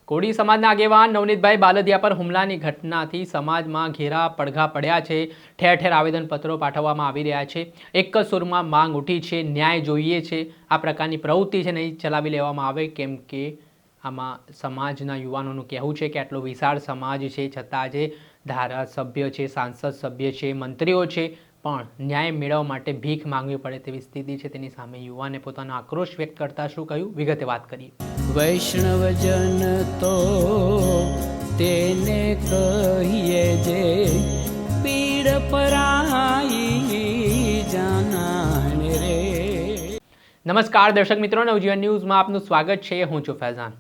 કોળી સમાજના આગેવાન નવનીતભાઈ બાલદિયા પર હુમલાની ઘટનાથી સમાજમાં ઘેરા પડઘા પડ્યા છે। ઠેર ઠેર આવેદનપત્રો પાઠવવામાં આવી રહ્યા છે। એક જ સુરમાં માંગ ઉઠી છે, ન્યાય જોઈએ છે। આ પ્રકારની પ્રવૃત્તિ છે નહીં ચલાવી લેવામાં આવે, કેમ કે આમાં સમાજના યુવાનોનું કહેવું છે કે આટલો વિશાળ સમાજ છે છતાં આજે ધારાસભ્ય છે, સાંસદ સભ્ય છે, મંત્રીઓ છે પણ ન્યાય મેળવવા માટે ભીખ માંગવી પડે તેવી સ્થિતિ છે। તેની સામે યુવાને પોતાનો આક્રોશ વ્યક્ત કરતા શું કહ્યું, વિગતે વાત કરીએ। વૈષ્ણવજન તો તેને કહીએ જે પીડ પરાઈ જાનાને રે। નમસ્કાર દર્શક મિત્રો, નવજીવન ન્યૂઝમાં આપનું સ્વાગત છે। હું છું ફૈઝાન।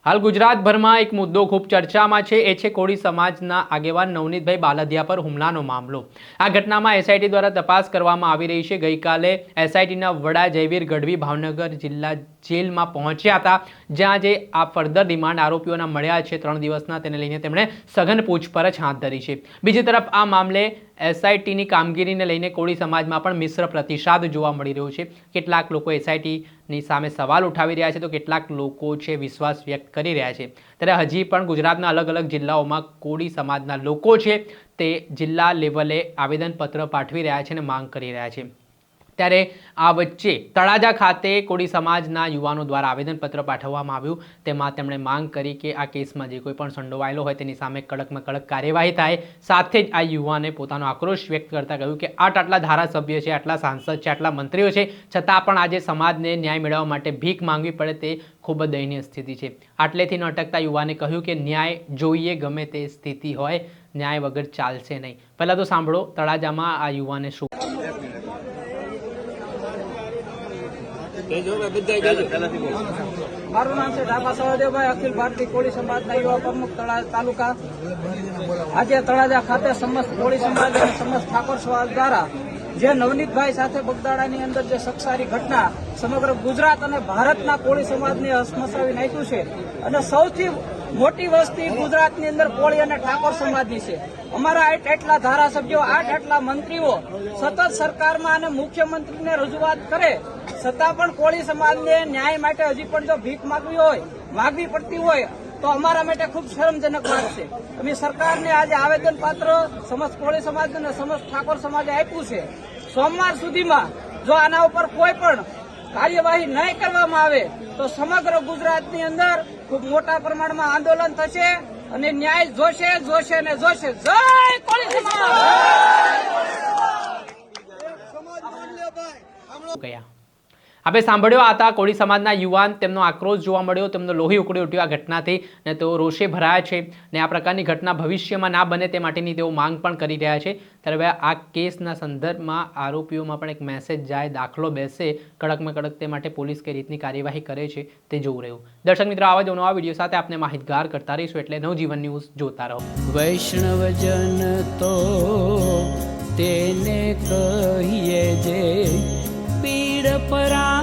હાલ ગુજરાતભરમાં એક મુદ્દો ખૂબ ચર્ચામાં છે, એ છે કોળી સમાજના આગેવાન નવનીતભાઈ બાલદિયા પર હુમલાનો મામલો। આ ઘટનામાં એસઆઈટી દ્વારા તપાસ કરવામાં આવી રહી છે। ગઈકાલે એસઆઈટીના વડા જયવીર ગઢવી ભાવનગર જિલ્લા જેલમાં પહોંચ્યા હતા, જ્યાં જે આ ફર્ધર રિમાન્ડ આરોપીઓના મળ્યા છે 3 દિવસના, તેને લઈને તેમણે સઘન પૂછપરછ હાથ ધરી છે। બીજી તરફ આ મામલે એસઆઈટીની કામગીરીને લઈને કોળી સમાજમાં પણ મિશ્ર પ્રતિસાદ જોવા મળી રહ્યો છે। કેટલાક લોકો એસઆઈટીની સામે સવાલ ઉઠાવી રહ્યા છે તો કેટલાક લોકો છે વિશ્વાસ વ્યક્ત કરી રહ્યા છે। ત્યારે હજી પણ ગુજરાતના અલગ અલગ જિલ્લાઓમાં કોળી સમાજના લોકો છે તે જિલ્લા લેવલે આવેદનપત્ર પાઠવી રહ્યા છે અને માંગ કરી રહ્યા છે। ત્યારે આ વચ્ચે તળાજા ખાતે કોળી સમાજના યુવાનો દ્વારા આવેદનપત્ર પાઠવવામાં આવ્યું। તેમાં તેમણે માંગ કરી કે આ કેસમાં જે કોઈ પણ સંડોવાયેલો હોય તેની સામે કડકમાં કડક કાર્યવાહી થાય। સાથે જ આ યુવાને પોતાનો આક્રોશ વ્યક્ત કરતા કહ્યું કે આટલા ધારાસભ્ય છે, આટલા સાંસદ છે, આટલા મંત્રીઓ છે, છતાં પણ આજે સમાજને ન્યાય મેળવવા માટે ભીખ માંગવી પડે તે ખૂબ જ દયનીય સ્થિતિ છે। આટલેથી ન અટકતા યુવાને કહ્યું કે ન્યાય જોઈએ, ગમે તે સ્થિતિ હોય, ન્યાય વગર ચાલશે નહીં। પહેલાં તો સાંભળો તળાજામાં આ યુવાને શું। મારું નામ છે ઢાકા સહદેવભાઈ, અખિલ ભારતીય કોળી સમાજના યુવા પ્રમુખ તાલુકા। આજે તળાજા ખાતે સમસ્ત કોળી સમાજ અને સમસ્ત ઠાકોર સમાજ દ્વારા જે નવનીતભાઈ સાથે બગદાણાની અંદર જે સક્ષારી ઘટના સમગ્ર ગુજરાત અને ભારતના કોળી સમાજને હસમસાવી નાખ્યું છે અને સૌથી મોટી વસ્તી ગુજરાતની અંદર કોળી અને ઠાકોર સમાજની છે। અમારા એટલા ધારાસભ્યો, એટલા મંત્રીઓ સતત સરકારમાં અને મુખ્યમંત્રીને રજૂઆત કરે છતાં પણ કોળી સમાજને ન્યાય માટે હજી પણ જો ભીખ માગવી પડતી હોય તો અમારા માટે ખૂબ શરમજનક વાત છે। અમે સરકારને આજે આવેદનપત્ર સમસ્ત કોળી સમાજ અને સમસ્ત ઠાકોર સમાજે આપ્યું છે। સોમવાર સુધીમાં જો આના ઉપર કોઈ પણ કાર્યવાહી નહીં કરવામાં આવે તો સમગ્ર ગુજરાતની અંદર ખૂબ મોટા પ્રમાણમાં આંદોલન થશે અને ન્યાય જોશે ને જોશે। જય કોળી સમાજ। આપણે સાંભળ્યો હતા કોળી સમાજના યુવાન, તેમનો આક્રોશ જોવા મળ્યો, તેમનો લોહી ઉકળી ઉઠ્યો આ ઘટનાથી ને તેઓ રોષે ભરાયા છે ને આ પ્રકારની ઘટના ભવિષ્યમાં ના બને તે માટેની તેઓ માંગ પણ કરી રહ્યા છે। ત્યારે હવે આ કેસના સંદર્ભમાં આરોપીઓમાં પણ એક મેસેજ જાય, દાખલો બેસે કડકમાં કડક, તે માટે પોલીસ કઈ રીતની કાર્યવાહી કરે છે તે જોવું રહ્યું। દર્શક મિત્રો, આવા જ નવા વિડીયો સાથે આપણે માહિતગાર કરતા રહીશું, એટલે નવજીવન ન્યૂઝ જોતા રહો। વૈષ્ણવજન તો તેને કહીએ જે પીડ પરા